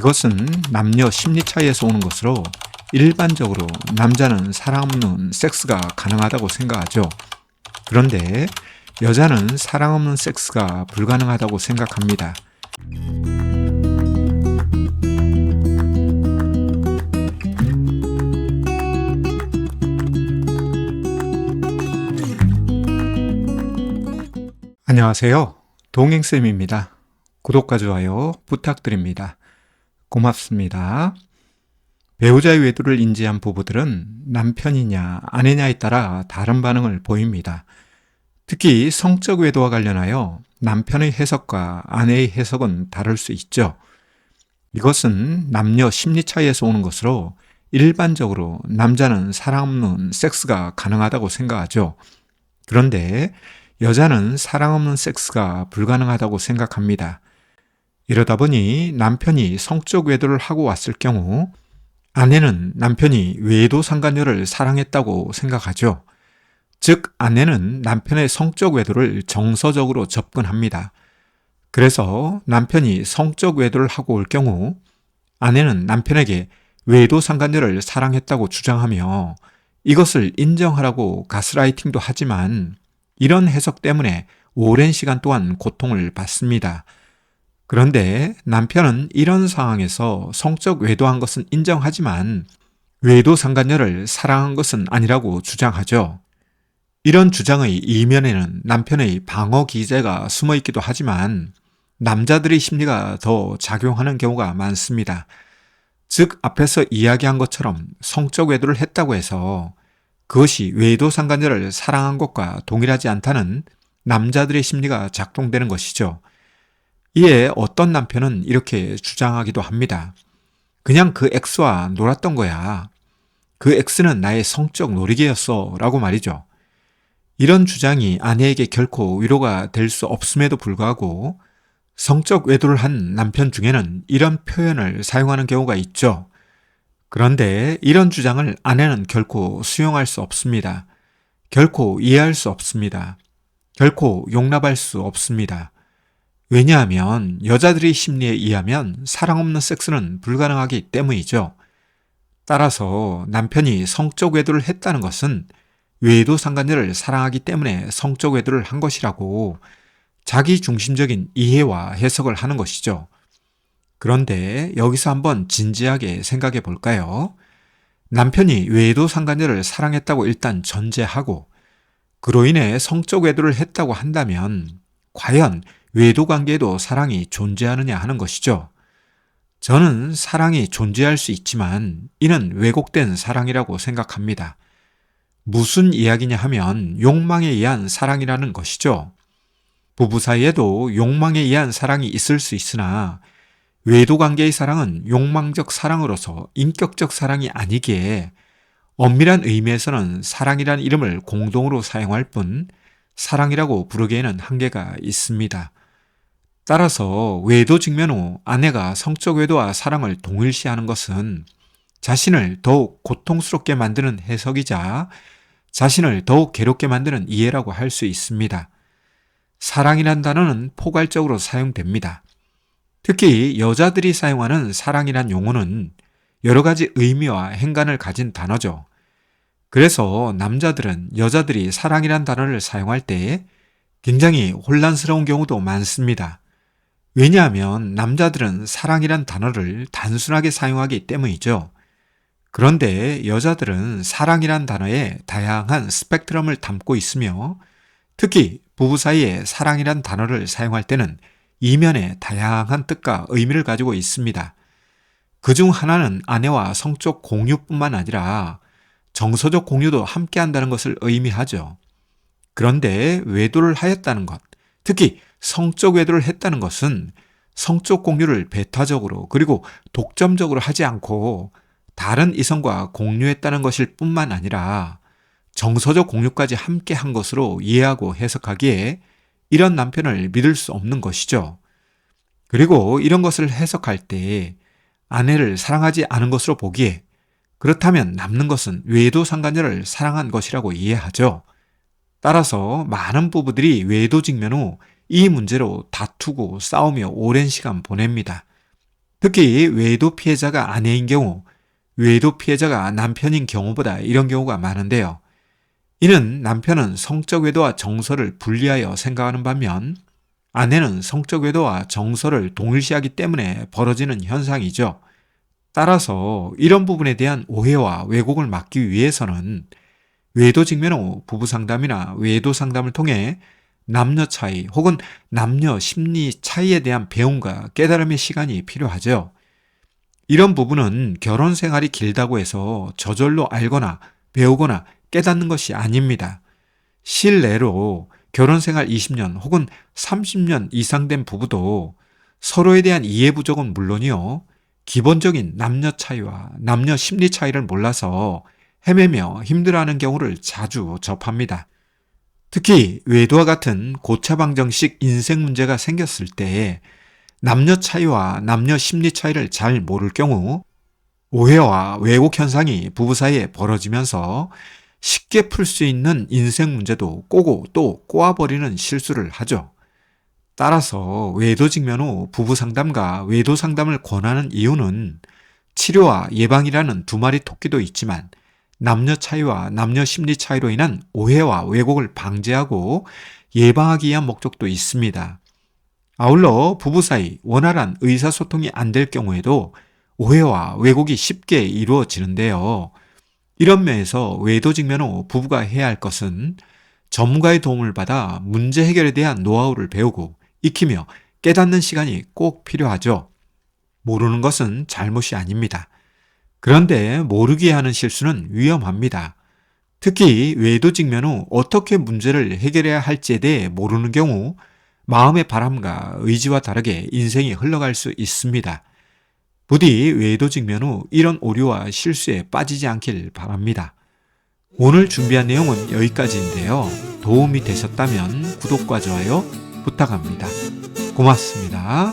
이것은 남녀 심리 차이에서 오는 것으로 일반적으로 남자는 사랑 없는 섹스가 가능하다고 생각하죠. 그런데 여자는 사랑 없는 섹스가 불가능하다고 생각합니다. 안녕하세요. 동행쌤입니다. 구독과 좋아요 부탁드립니다. 고맙습니다. 배우자의 외도를 인지한 부부들은 남편이냐 아내냐에 따라 다른 반응을 보입니다. 특히 성적 외도와 관련하여 남편의 해석과 아내의 해석은 다를 수 있죠. 이것은 남녀 심리 차이에서 오는 것으로 일반적으로 남자는 사랑 없는 섹스가 가능하다고 생각하죠. 그런데 여자는 사랑 없는 섹스가 불가능하다고 생각합니다. 이러다 보니 남편이 성적 외도를 하고 왔을 경우 아내는 남편이 외도 상간녀를 사랑했다고 생각하죠. 즉, 아내는 남편의 성적 외도를 정서적으로 접근합니다. 그래서 남편이 성적 외도를 하고 올 경우 아내는 남편에게 외도 상간녀를 사랑했다고 주장하며 이것을 인정하라고 가스라이팅도 하지만 이런 해석 때문에 오랜 시간 동안 고통을 받습니다. 그런데 남편은 이런 상황에서 성적 외도한 것은 인정하지만 외도 상간녀를 사랑한 것은 아니라고 주장하죠. 이런 주장의 이면에는 남편의 방어 기제가 숨어 있기도 하지만 남자들의 심리가 더 작용하는 경우가 많습니다. 즉, 앞에서 이야기한 것처럼 성적 외도를 했다고 해서 그것이 외도 상간녀를 사랑한 것과 동일하지 않다는 남자들의 심리가 작동되는 것이죠. 이에 어떤 남편은 이렇게 주장하기도 합니다. 그냥 그 X와 놀았던 거야. 그 X는 나의 성적 놀이개였어 라고 말이죠. 이런 주장이 아내에게 결코 위로가 될 수 없음에도 불구하고 성적 외도를 한 남편 중에는 이런 표현을 사용하는 경우가 있죠. 그런데 이런 주장을 아내는 결코 수용할 수 없습니다. 결코 이해할 수 없습니다. 결코 용납할 수 없습니다. 왜냐하면 여자들의 심리에 의하면 사랑 없는 섹스는 불가능하기 때문이죠. 따라서 남편이 성적 외도를 했다는 것은 외도 상간녀를 사랑하기 때문에 성적 외도를 한 것이라고 자기 중심적인 이해와 해석을 하는 것이죠. 그런데 여기서 한번 진지하게 생각해 볼까요? 남편이 외도 상간녀를 사랑했다고 일단 전제하고 그로 인해 성적 외도를 했다고 한다면 과연 외도 관계에도 사랑이 존재하느냐 하는 것이죠. 저는 사랑이 존재할 수 있지만 이는 왜곡된 사랑이라고 생각합니다. 무슨 이야기냐 하면 욕망에 의한 사랑이라는 것이죠. 부부 사이에도 욕망에 의한 사랑이 있을 수 있으나 외도 관계의 사랑은 욕망적 사랑으로서 인격적 사랑이 아니기에 엄밀한 의미에서는 사랑이라는 이름을 공동으로 사용할 뿐 사랑이라고 부르기에는 한계가 있습니다. 따라서 외도 직면 후 아내가 성적 외도와 사랑을 동일시하는 것은 자신을 더욱 고통스럽게 만드는 해석이자 자신을 더욱 괴롭게 만드는 이해라고 할 수 있습니다. 사랑이란 단어는 포괄적으로 사용됩니다. 특히 여자들이 사용하는 사랑이란 용어는 여러 가지 의미와 행간을 가진 단어죠. 그래서 남자들은 여자들이 사랑이란 단어를 사용할 때 굉장히 혼란스러운 경우도 많습니다. 왜냐하면 남자들은 사랑이란 단어를 단순하게 사용하기 때문이죠. 그런데 여자들은 사랑이란 단어에 다양한 스펙트럼을 담고 있으며 특히 부부 사이에 사랑이란 단어를 사용할 때는 이면에 다양한 뜻과 의미를 가지고 있습니다. 그중 하나는 아내와 성적 공유뿐만 아니라 정서적 공유도 함께 한다는 것을 의미하죠. 그런데 외도를 하였다는 것, 특히 성적 외도를 했다는 것은 성적 공유를 배타적으로 그리고 독점적으로 하지 않고 다른 이성과 공유했다는 것일 뿐만 아니라 정서적 공유까지 함께 한 것으로 이해하고 해석하기에 이런 남편을 믿을 수 없는 것이죠. 그리고 이런 것을 해석할 때 아내를 사랑하지 않은 것으로 보기에 그렇다면 남는 것은 외도 상간녀를 사랑한 것이라고 이해하죠. 따라서 많은 부부들이 외도 직면 후 이 문제로 다투고 싸우며 오랜 시간 보냅니다. 특히 외도 피해자가 아내인 경우, 외도 피해자가 남편인 경우보다 이런 경우가 많은데요. 이는 남편은 성적 외도와 정서를 분리하여 생각하는 반면 아내는 성적 외도와 정서를 동일시하기 때문에 벌어지는 현상이죠. 따라서 이런 부분에 대한 오해와 왜곡을 막기 위해서는 외도 직면 후 부부 상담이나 외도 상담을 통해 남녀 차이 혹은 남녀 심리 차이에 대한 배움과 깨달음의 시간이 필요하죠. 이런 부분은 결혼 생활이 길다고 해서 저절로 알거나 배우거나 깨닫는 것이 아닙니다. 실례로 결혼 생활 20년 혹은 30년 이상 된 부부도 서로에 대한 이해 부족은 물론이요, 기본적인 남녀 차이와 남녀 심리 차이를 몰라서 헤매며 힘들어하는 경우를 자주 접합니다. 특히 외도와 같은 고차방정식 인생 문제가 생겼을 때 남녀 차이와 남녀 심리 차이를 잘 모를 경우 오해와 왜곡 현상이 부부 사이에 벌어지면서 쉽게 풀 수 있는 인생 문제도 꼬고 또 꼬아버리는 실수를 하죠. 따라서 외도 직면 후 부부 상담과 외도 상담을 권하는 이유는 치료와 예방이라는 두 마리 토끼도 있지만 남녀 차이와 남녀 심리 차이로 인한 오해와 왜곡을 방지하고 예방하기 위한 목적도 있습니다. 아울러 부부 사이 원활한 의사소통이 안 될 경우에도 오해와 왜곡이 쉽게 이루어지는데요. 이런 면에서 외도 직면 후 부부가 해야 할 것은 전문가의 도움을 받아 문제 해결에 대한 노하우를 배우고 익히며 깨닫는 시간이 꼭 필요하죠. 모르는 것은 잘못이 아닙니다. 그런데 모르게 하는 실수는 위험합니다. 특히 외도 직면 후 어떻게 문제를 해결해야 할지에 대해 모르는 경우 마음의 바람과 의지와 다르게 인생이 흘러갈 수 있습니다. 부디 외도 직면 후 이런 오류와 실수에 빠지지 않길 바랍니다. 오늘 준비한 내용은 여기까지인데요. 도움이 되셨다면 구독과 좋아요 부탁합니다. 고맙습니다.